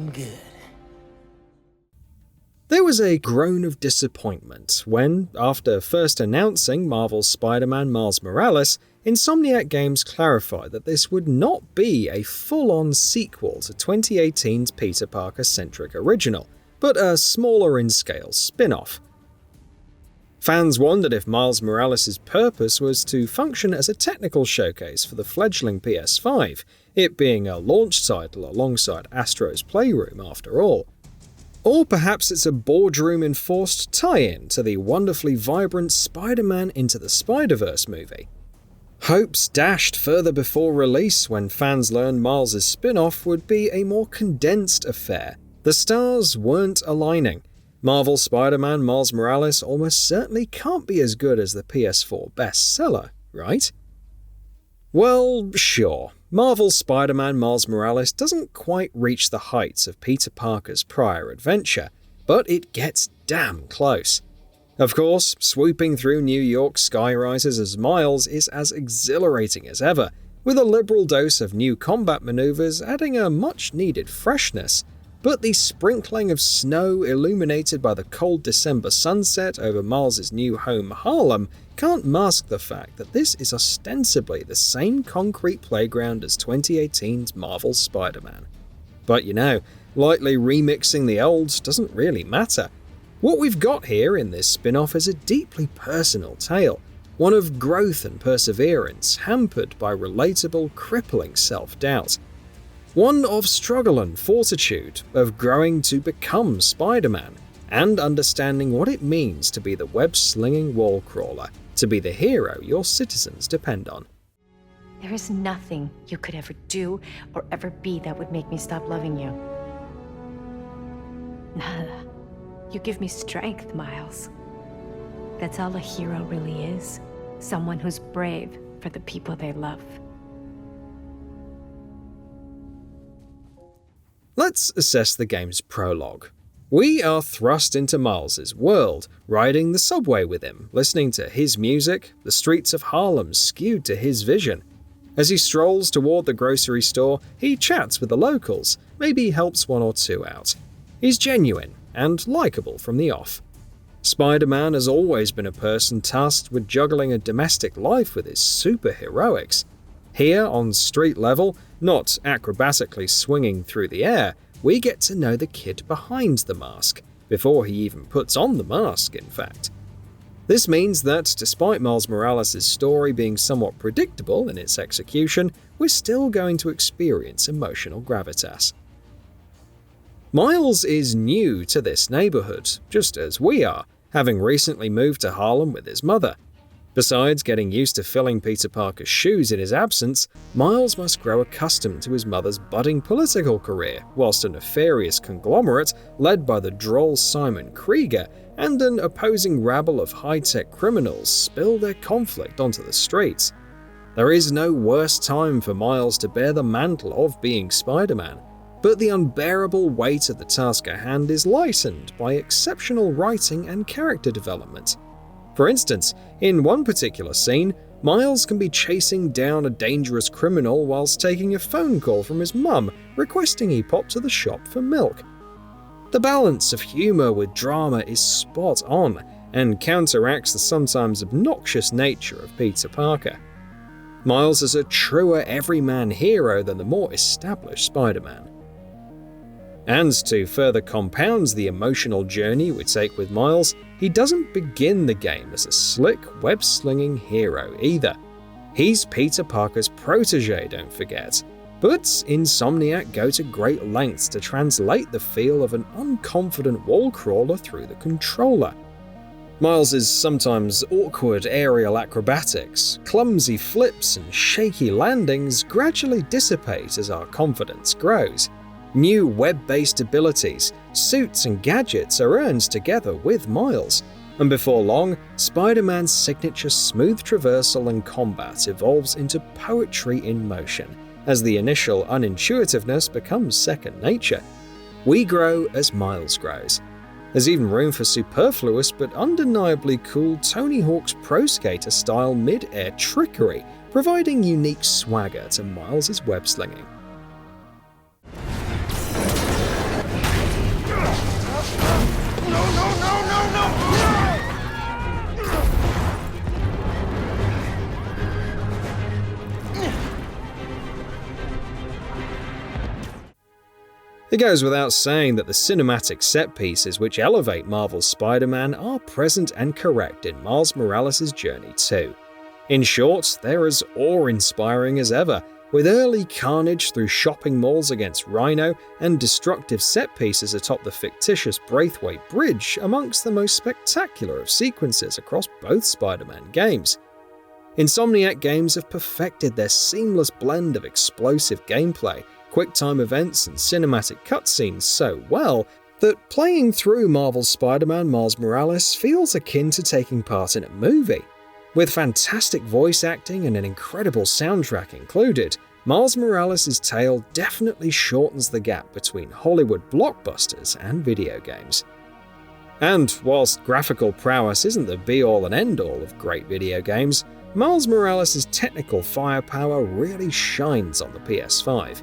good. There was a groan of disappointment when, after first announcing Marvel's Spider-Man Miles Morales, Insomniac Games clarified that this would not be a full-on sequel to 2018's Peter Parker-centric original, but a smaller-in-scale spin-off. Fans wondered if Miles Morales' purpose was to function as a technical showcase for the fledgling PS5, it being a launch title alongside Astro's Playroom after all. Or perhaps it's a boardroom-enforced tie-in to the wonderfully vibrant Spider-Man Into the Spider-Verse movie. Hopes dashed further before release when fans learned Miles' spin-off would be a more condensed affair. The stars weren't aligning. Marvel Spider-Man Miles Morales almost certainly can't be as good as the PS4 bestseller, right? Well, sure. Marvel's Spider-Man Miles Morales doesn't quite reach the heights of Peter Parker's prior adventure, but it gets damn close. Of course, swooping through New York's skyrises as Miles is as exhilarating as ever, with a liberal dose of new combat maneuvers adding a much-needed freshness. But the sprinkling of snow illuminated by the cold December sunset over Miles' new home Harlem can't mask the fact that this is ostensibly the same concrete playground as 2018's Marvel's Spider-Man. But lightly remixing the olds doesn't really matter. What we've got here in this spin-off is a deeply personal tale, one of growth and perseverance hampered by relatable, crippling self-doubt. One of struggle and fortitude, of growing to become Spider-Man, and understanding what it means to be the web-slinging wall crawler, to be the hero your citizens depend on. There is nothing you could ever do or ever be that would make me stop loving you. Nada. You give me strength, Miles. That's all a hero really is. Someone who's brave for the people they love. Let's assess the game's prologue. We are thrust into Miles' world, riding the subway with him, listening to his music, the streets of Harlem skewed to his vision. As he strolls toward the grocery store, he chats with the locals, maybe helps one or two out. He's genuine and likable from the off. Spider-Man has always been a person tasked with juggling a domestic life with his superheroics. Here, on street level, not acrobatically swinging through the air, we get to know the kid behind the mask, before he even puts on the mask, in fact. This means that, despite Miles Morales' story being somewhat predictable in its execution, we're still going to experience emotional gravitas. Miles is new to this neighborhood, just as we are, having recently moved to Harlem with his mother. Besides getting used to filling Peter Parker's shoes in his absence, Miles must grow accustomed to his mother's budding political career, whilst a nefarious conglomerate led by the droll Simon Krieger and an opposing rabble of high-tech criminals spill their conflict onto the streets. There is no worse time for Miles to bear the mantle of being Spider-Man, but the unbearable weight of the task at hand is lightened by exceptional writing and character development. For instance, in one particular scene, Miles can be chasing down a dangerous criminal whilst taking a phone call from his mum requesting he pop to the shop for milk. The balance of humor with drama is spot on and counteracts the sometimes obnoxious nature of Peter Parker. Miles is a truer everyman hero than the more established Spider-Man. And to further compound the emotional journey we take with Miles, he doesn't begin the game as a slick, web-slinging hero either. He's Peter Parker's protege, don't forget. But Insomniac go to great lengths to translate the feel of an unconfident wall crawler through the controller. Miles' sometimes awkward aerial acrobatics, clumsy flips and shaky landings gradually dissipate as our confidence grows. New web-based abilities, suits and gadgets are earned together with Miles, and before long, Spider-Man's signature smooth traversal and combat evolves into poetry in motion, as the initial unintuitiveness becomes second nature. We grow as Miles grows. There's even room for superfluous but undeniably cool Tony Hawk's Pro Skater-style mid-air trickery, providing unique swagger to Miles' web-slinging. It goes without saying that the cinematic set pieces which elevate Marvel's Spider-Man are present and correct in Miles Morales' journey too. In short, they're as awe-inspiring as ever, with early carnage through shopping malls against Rhino and destructive set pieces atop the fictitious Braithwaite Bridge amongst the most spectacular of sequences across both Spider-Man games. Insomniac Games have perfected their seamless blend of explosive gameplay, quick-time events, and cinematic cutscenes so well that playing through Marvel's Spider-Man Miles Morales feels akin to taking part in a movie. With fantastic voice acting and an incredible soundtrack included, Miles Morales' tale definitely shortens the gap between Hollywood blockbusters and video games. And whilst graphical prowess isn't the be-all and end-all of great video games, Miles Morales' technical firepower really shines on the PS5.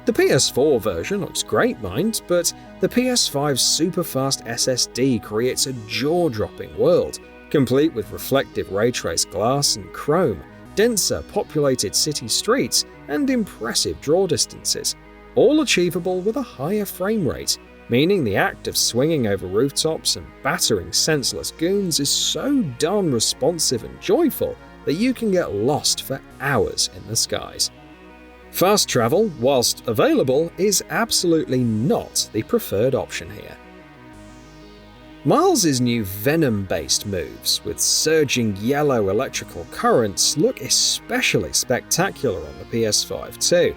The PS4 version looks great, mind, but the PS5's super-fast SSD creates a jaw-dropping world, complete with reflective ray-traced glass and chrome, denser populated city streets, and impressive draw distances, all achievable with a higher frame rate, meaning the act of swinging over rooftops and battering senseless goons is so darn responsive and joyful that you can get lost for hours in the skies. Fast travel, whilst available, is absolutely not the preferred option here. Miles' new venom-based moves, with surging yellow electrical currents, look especially spectacular on the PS5 too.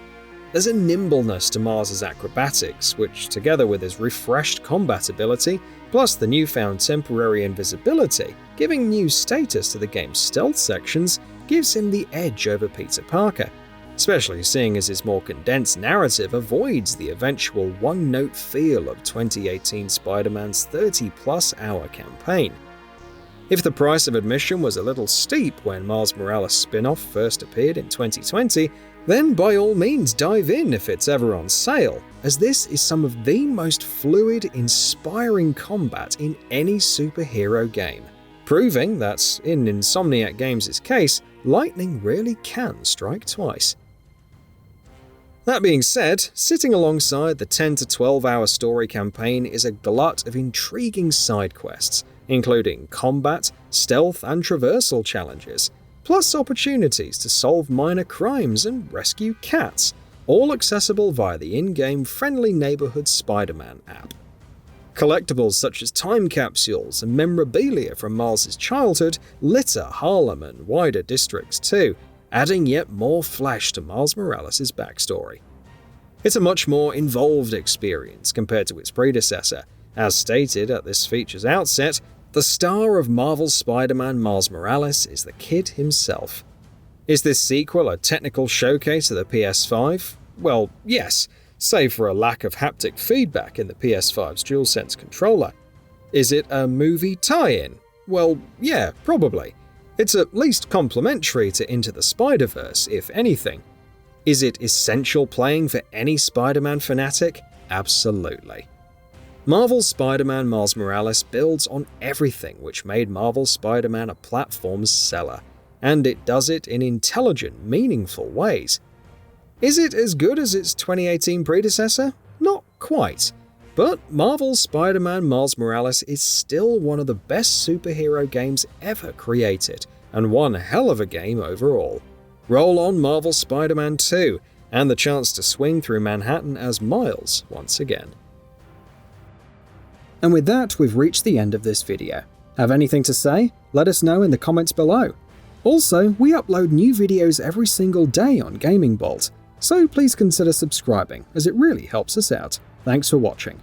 There's a nimbleness to Miles' acrobatics, which, together with his refreshed combat ability, plus the newfound temporary invisibility, giving new status to the game's stealth sections, gives him the edge over Peter Parker, especially seeing as his more condensed narrative avoids the eventual one-note feel of 2018 Spider-Man's 30-plus hour campaign. If the price of admission was a little steep when Miles Morales' spin-off first appeared in 2020, then by all means dive in if it's ever on sale, as this is some of the most fluid, inspiring combat in any superhero game, proving that, in Insomniac Games' case, lightning really can strike twice. That being said, sitting alongside the 10 to 12 hour story campaign is a glut of intriguing side quests, including combat, stealth, and traversal challenges, plus opportunities to solve minor crimes and rescue cats, all accessible via the in-game Friendly Neighborhood Spider-Man app. Collectibles such as time capsules and memorabilia from Miles' childhood litter Harlem and wider districts too, adding yet more flesh to Miles Morales' backstory. It's a much more involved experience compared to its predecessor. As stated at this feature's outset, the star of Marvel's Spider-Man Miles Morales is the kid himself. Is this sequel a technical showcase of the PS5? Well, yes, save for a lack of haptic feedback in the PS5's DualSense controller. Is it a movie tie-in? Well, yeah, probably. It's at least complementary to Into the Spider-Verse, if anything. Is it essential playing for any Spider-Man fanatic? Absolutely. Marvel's Spider-Man Miles Morales builds on everything which made Marvel's Spider-Man a platform seller, and it does it in intelligent, meaningful ways. Is it as good as its 2018 predecessor? Not quite. But Marvel's Spider-Man Miles Morales is still one of the best superhero games ever created, and one hell of a game overall. Roll on Marvel Spider-Man 2, and the chance to swing through Manhattan as Miles once again. And with that, we've reached the end of this video. Have anything to say? Let us know in the comments below. Also, we upload new videos every single day on GamingBolt, so please consider subscribing, as it really helps us out. Thanks for watching.